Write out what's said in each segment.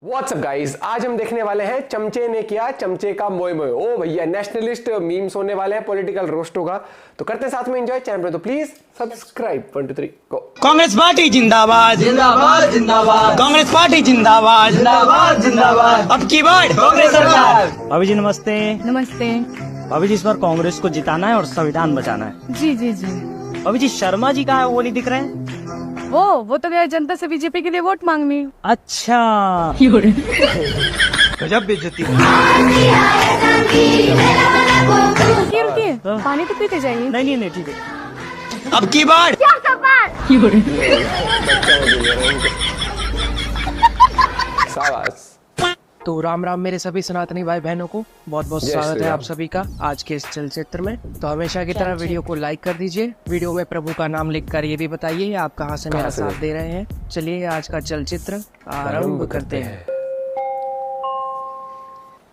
WhatsApp guys, आज हम देखने वाले हैं चमचे ने किया चमचे का मोए मोए। ओ भैया, नेशनलिस्ट मीम्स होने वाले हैं, पॉलिटिकल रोस्ट होगा, तो करते हैं साथ में एंजॉय। चैनल पे तो please subscribe. 1 2 3 go. Congress party जिंदाबाद जिंदाबाद जिंदाबाद, कांग्रेस पार्टी जिंदाबाद जिंदाबाद जिंदाबाद। अब की बार कांग्रेस सरकार। भाभी जी नमस्ते। नमस्ते। भाभी जी इस बार कांग्रेस को जिताना है और संविधान बचाना है। जी जी जी। भाभी जी शर्मा जी कहाँ है, वो नहीं दिख रहे हैं? वो तो गया जनता से बीजेपी के लिए वोट मांगने। अच्छा। गजब बेइज्जती। रुकिए, पानी तो पीते जाइए। नहीं ठीक है। अब की बार शाबाश। तो राम राम मेरे सभी सनातनी भाई बहनों को बहुत बहुत जय स्वागत श्री है राम। आप सभी का आज के इस चलचित्र में। तो हमेशा की तरह वीडियो को लाइक कर दीजिए, वीडियो में प्रभु का नाम लिखकर ये भी बताइए आप कहां से मेरा साथ दे रहे हैं। चलिए आज का चलचित्र आरंभ करते हैं।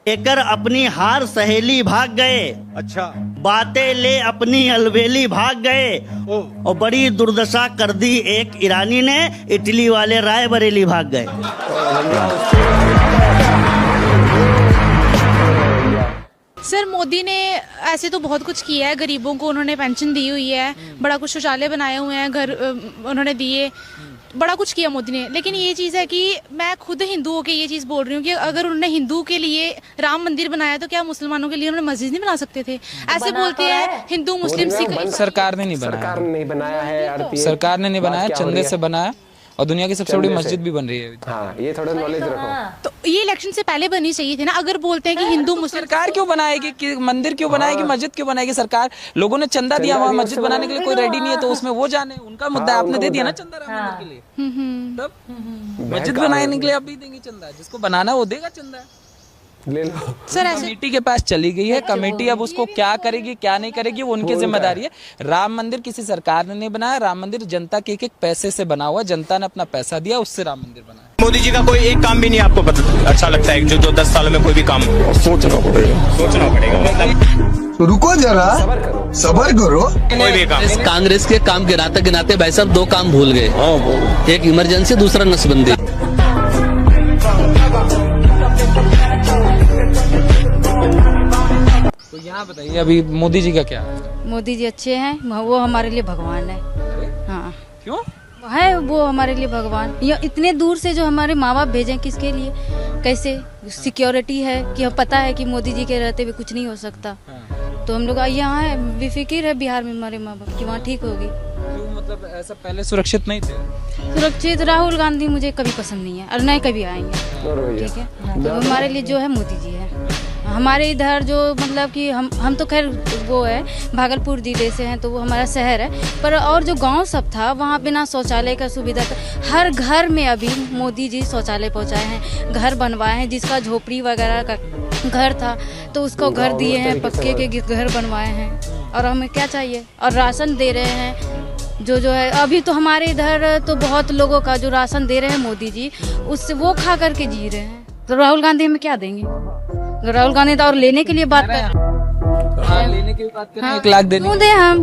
लेकर अपनी हार सहेली भाग गए। अच्छा। बातें ले अपनी अलबेली भाग गए। और बड़ी दुर्दशा कर दी एक ईरानी ने, इटली वाले राय बरेली भाग गए। सर मोदी ने ऐसे तो बहुत कुछ किया है, गरीबों को उन्होंने पेंशन दी हुई है, बड़ा कुछ शौचालय बनाए हुए हैं, घर उन्होंने दिए, बड़ा कुछ किया मोदी ने। लेकिन ये चीज़ है कि मैं खुद हिंदू होकर ये चीज़ बोल रही हूँ कि अगर उन्होंने हिंदू के लिए राम मंदिर बनाया तो क्या मुसलमानों के लिए उन्होंने मस्जिद नहीं बना सकते थे? ऐसे बोलते हैं हिंदू मुस्लिम सिख। सरकार ने नहीं बनाया, सरकार ने नहीं बनाया है। सरकार ने नहीं बनाया, चंदे से बनाया, और दुनिया की सबसे बड़ी मस्जिद भी बन रही है। हाँ, ये थोड़ा नॉलेज रखो। तो ये इलेक्शन से पहले बननी चाहिए थी ना। अगर बोलते हैं कि हिंदू मुस्लिम, सरकार क्यों बनाएगी कि मंदिर क्यों बनाएगी, मस्जिद क्यों बनाएगी? सरकार, लोगों ने चंदा दिया वहाँ मस्जिद बनाने के लिए, कोई रेडी नहीं है तो उसमें वो जाने, उनका मुद्दा। आपने दे दिया ना चंदा राम मंदिर के लिए, तब मस्जिद बनाने के लिए आप भी देंगे चंदा, जिसको बनाना वो देगा चंदा। ले लो सर ऐसे कमेटी के पास चली गई है, कमेटी अब उसको क्या करेगी क्या नहीं करेगी वो उनकी जिम्मेदारी है। राम मंदिर किसी सरकार ने नहीं बनाया, राम मंदिर जनता के एक पैसे से बना हुआ, जनता ने अपना पैसा दिया, उससे राम मंदिर बना। मोदी जी का कोई एक काम भी नहीं आपको पता अच्छा लगता है जो 10 सालों में कोई भी काम सोचना पड़ेगा। रुको जरा, सबर करो। कोई भी काम। कांग्रेस के काम गिनाते गिनाते भाई साहब 2 काम भूल गए, एक इमरजेंसी, दूसरा नसबंदी। तो यहाँ बताइए अभी मोदी जी का क्या? मोदी जी अच्छे हैं, वो हमारे लिए भगवान है। हाँ, क्यों है वो हमारे लिए भगवान। ये इतने दूर से जो हमारे माँ बाप भेजें किसके लिए, कैसे सिक्योरिटी है कि हमें पता है कि मोदी जी के रहते हुए कुछ नहीं हो सकता। तो हम लोग यहाँ है, बेफिक्र है बिहार में हमारे माँ बाप की वहाँ ठीक होगी। क्यों, मतलब ऐसा पहले सुरक्षित नहीं थे? सुरक्षित राहुल गांधी मुझे कभी पसंद नहीं है और न कभी आएंगे। ठीक है, तो हमारे लिए जो है मोदी जी है। हमारे इधर जो मतलब कि हम तो खैर वो है भागलपुर जिले से हैं, तो वो हमारा शहर है, पर और जो गांव सब था वहाँ पे ना शौचालय का सुविधा था। हर घर में अभी मोदी जी शौचालय पहुँचाए हैं, घर बनवाए हैं। जिसका झोपड़ी वगैरह का घर था तो उसको घर दिए हैं, पक्के के घर बनवाए हैं। और हमें क्या चाहिए? और राशन दे रहे हैं जो है। अभी तो हमारे इधर तो बहुत लोगों का जो राशन दे रहे हैं मोदी जी, उससे वो खा करके जी रहे हैं। तो राहुल गांधी हमें क्या देंगे? राहुल गांधी तो और लेने के लिए बात कर, लेने की बात करें, 1 लाख देने।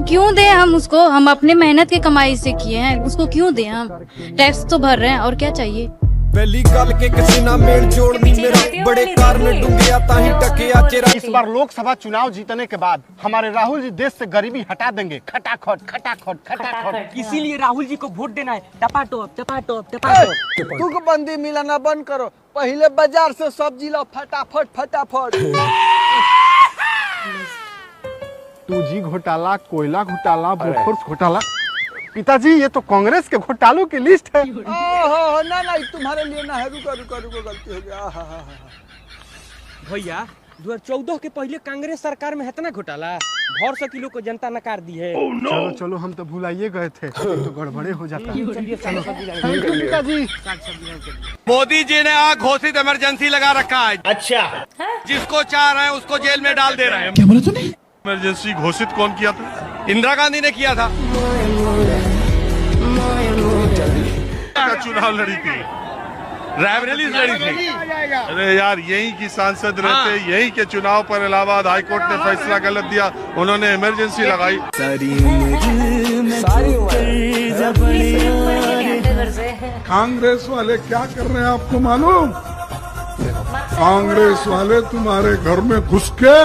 क्यों दे हम उसको? हम अपने मेहनत की कमाई से किए हैं, उसको क्यों दे? हम टैक्स तो भर रहे हैं, और क्या चाहिए? पहली गल के किसी ना मेल जोड़नी मेरा, बड़े कारण डूंगे आता ही टके चेहरा। इस बार लोकसभा चुनाव जीतने के बाद हमारे राहुल जी देश से गरीबी हटा देंगे, खटाखट खटाखट खटाखट। इसीलिए राहुल जी को वोट देना है। टपाटोप टपाटोप टपाटोप। तुकबंदी मिलाना बंद करो, पहले बाजार से सब्जी लो, फटाफट फटाफट। 2G घोटाला, कोयला घोटाला, बोफोर्स घोटाला। पिताजी ये तो कांग्रेस के घोटालों की लिस्ट है। ना तुम्हारे लिए ना है। रुको गलती हो गया। भैया 2014 के पहले कांग्रेस सरकार में इतना घोटाला, 200 किलो को जनता नकार दी है। चलो हम तो भुलाइए गए थे, तो गड़बड़े हो जाता है। पिताजी मोदी जी ने घोषित इमरजेंसी लगा रखा है। अच्छा, जिसको चाह रहे हैं उसको जेल में डाल दे रहे हैं। क्या बोला तूने? इमरजेंसी घोषित कौन किया था? इंदिरा गांधी ने किया था। चुनाव लड़ी थी, रायबरेली लड़ी थी। अरे यार, यही की सांसद रहते, यही के चुनाव पर इलाहाबाद हाईकोर्ट ने फैसला गलत दिया, उन्होंने इमरजेंसी लगाई। कांग्रेस वाले क्या कर रहे हैं आपको मालूम? कांग्रेस वाले तुम्हारे घर में घुस के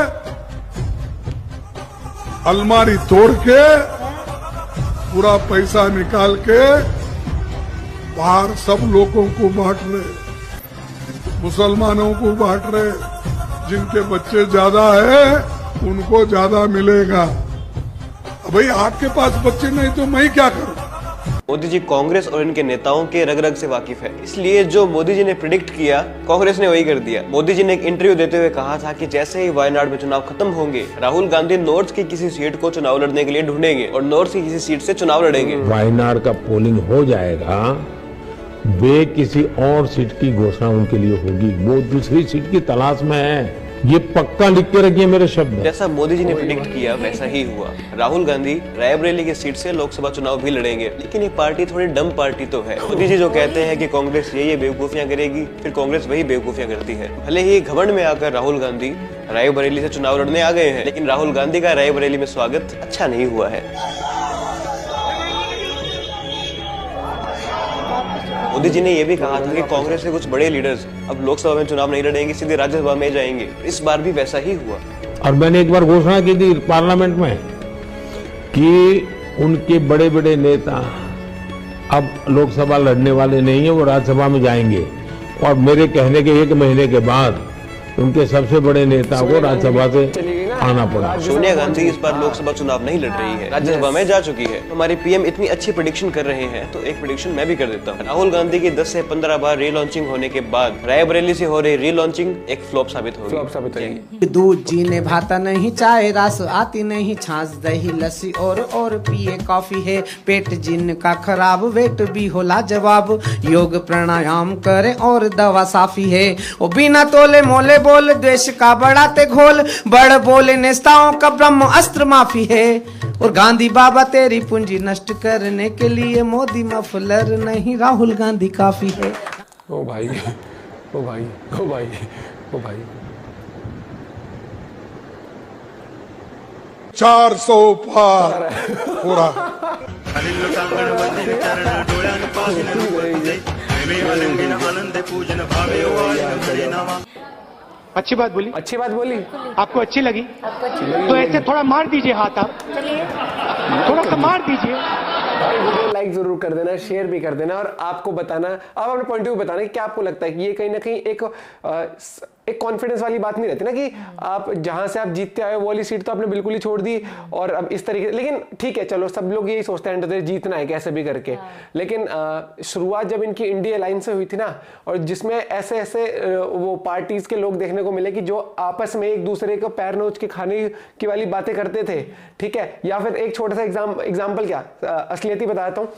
अलमारी तोड़ के पूरा पैसा निकाल के बाहर सब लोगों को बांट रहे, मुसलमानों को बांट रहे, जिनके बच्चे ज्यादा है उनको ज्यादा मिलेगा। भाई आपके पास बच्चे नहीं तो मैं क्या करूं? मोदी जी कांग्रेस और इनके नेताओं के रग रग से वाकिफ है, इसलिए जो मोदी जी ने प्रिडिक्ट किया कांग्रेस ने वही कर दिया। मोदी जी ने एक इंटरव्यू देते हुए कहा था कि जैसे ही वायनाड में चुनाव खत्म होंगे, राहुल गांधी नॉर्थ की किसी सीट को चुनाव लड़ने के लिए ढूंढेंगे और नॉर्थ की किसी सीट से चुनाव लड़ेंगे। वायनाड का पोलिंग हो जाएगा, वे किसी और सीट की घोषणा उनके लिए होगी, वो दूसरी सीट की तलाश में है, ये पक्का लिख के रखिए मेरे शब्द। जैसा मोदी जी ने प्रिडिक्ट किया वैसा ही हुआ। राहुल गांधी रायबरेली की सीट से लोकसभा चुनाव भी लड़ेंगे, लेकिन ये पार्टी थोड़ी डम पार्टी तो है। मोदी जी जो कहते हैं कि कांग्रेस ये बेवकूफियां करेगी, फिर कांग्रेस वही बेवकूफियां करती है। भले ही घमंड में आकर राहुल गांधी रायबरेली से चुनाव लड़ने आ गए हैं, लेकिन राहुल गांधी का रायबरेली में स्वागत अच्छा नहीं हुआ है। मोदी जी ने यह भी कहा था कि कांग्रेस के कुछ बड़े लीडर्स अब लोकसभा में चुनाव नहीं लड़ेंगे, सीधे राज्यसभा में जाएंगे। इस बार भी वैसा ही हुआ। और मैंने एक बार घोषणा की थी पार्लियामेंट में कि उनके बड़े बड़े नेता अब लोकसभा लड़ने वाले नहीं है, वो राज्यसभा में जाएंगे। और मेरे कहने के 1 महीने के बाद उनके सबसे बड़े नेता को राज्यसभा से आना पड़ा। सोनिया गांधी इस बार लोकसभा चुनाव नहीं लड़ रही है, राज्यसभा में जा चुकी है। हमारे पीएम इतनी अच्छी प्रेडिक्शन कर रहे हैं तो एक प्रेडिक्शन मैं भी कर देता हूँ। राहुल गांधी की 10 से 15 बार रीलॉन्चिंग होने के बाद रायबरेली से हो रही रीलॉन्चिंग एक फ्लॉप साबित होगी। दूध जीने भाता नहीं, चाय रास आती नहीं, छाछ दही लस्सी और पिए कॉफी है। पेट जिनका खराब वेट भी होला जवाब, योग प्राणायाम करे और दवा साफी है। ओ बिना तोले मोले बोल, द्वेष का बढ़ाते घोल, बड़ बोले नेताओं का ब्रह्म अस्त्र माफी है। और गांधी बाबा तेरी पूंजी नष्ट करने के लिए मोदी मफलर नहीं, राहुल गांधी काफी है। ओ भाई, ओ भाई, ओ भाई, ओ भाई। 400 पार पूरा। अच्छी बात बोली, अच्छी बात बोली, आपको अच्छी लगी तो ऐसे थोड़ा मार दीजिए हाथ, आप थोड़ा सा मार दीजिए। वीडियो लाइक जरूर कर देना, शेयर भी कर देना और आपको बताना, आप अपने पॉइंट ऑफ व्यू बताना कि क्या आपको लगता है कि ये कहीं ना कहीं एक कॉन्फिडेंस वाली बात नहीं रहती ना कि आप जहां से आप जीतते आए वो वाली सीट तो आपने बिल्कुल ही छोड़ दी और अब इस तरीके। लेकिन ठीक है, चलो सब लोग यही सोचते हैं जीतना है कैसे भी करके। लेकिन शुरुआत जब इनकी इंडिया अलायंस से हुई थी ना, और जिसमें ऐसे ऐसे वो पार्टीज के लोग देखने को मिले कि जो आपस में एक दूसरे को पैर नोच के खाने की वाली बातें करते थे, ठीक है। या फिर एक छोटा सा एग्जाम्पल क्या असलियती बताता हूँ।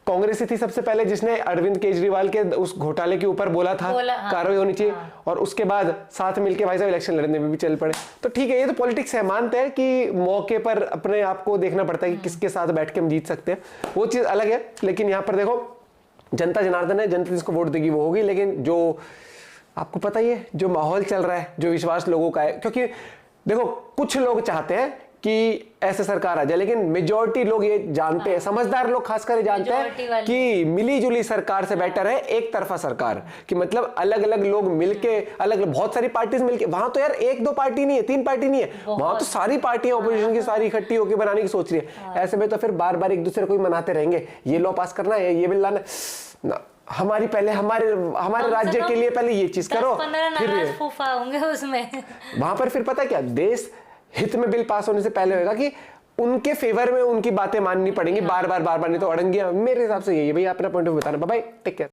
कांग्रेस ही थी सबसे पहले जिसने अरविंद केजरीवाल के उस घोटाले के ऊपर बोला था कार्रवाई होनी चाहिए, और उसके बाद साथ मिलकर भाई साहब इलेक्शन लड़ने में भी चल पड़े। तो ठीक है, ये तो पॉलिटिक्स है, मानते हैं कि मौके पर अपने आप को देखना पड़ता है कि किसके साथ बैठ के हम जीत सकते हैं, वो चीज अलग है। लेकिन यहाँ पर देखो, जनता जनार्दन है, जनता जिसको वोट देगी वो होगी। लेकिन जो आपको पता ही है जो माहौल चल रहा है, जो विश्वास लोगों का है, क्योंकि देखो कुछ लोग चाहते हैं कि ऐसे सरकार आ जाए, लेकिन मेजॉरिटी लोग ये जानते हैं, समझदार लोग खासकर ये जानते हैं कि मिली जुली सरकार से बेटर है एक तरफा सरकार। कि मतलब अलग अलग लोग मिलके, अलग बहुत सारी पार्टीज मिलके, वहां तो यार 1-2 पार्टी नहीं है, 3 पार्टी नहीं है, वहां तो सारी पार्टियां ऑपोजिशन की सारी इकट्ठी होकर बनाने की सोच रही है। ऐसे में तो फिर बार बार एक दूसरे को ही मनाते रहेंगे, ये लॉ पास करना है, ये बिल लाना ना, हमारी पहले हमारे राज्य के लिए पहले ये चीज करो, फिर फूफा होंगे उसमें। वहां पर फिर पता क्या, देश हित में बिल पास होने से पहले होगा कि उनके फेवर में उनकी बातें माननी पड़ेंगी बार बार नहीं तो अड़ंगियां। मेरे हिसाब से यही है भाई, अपना पॉइंट ऑफ व्यू बताना। Bye, take care.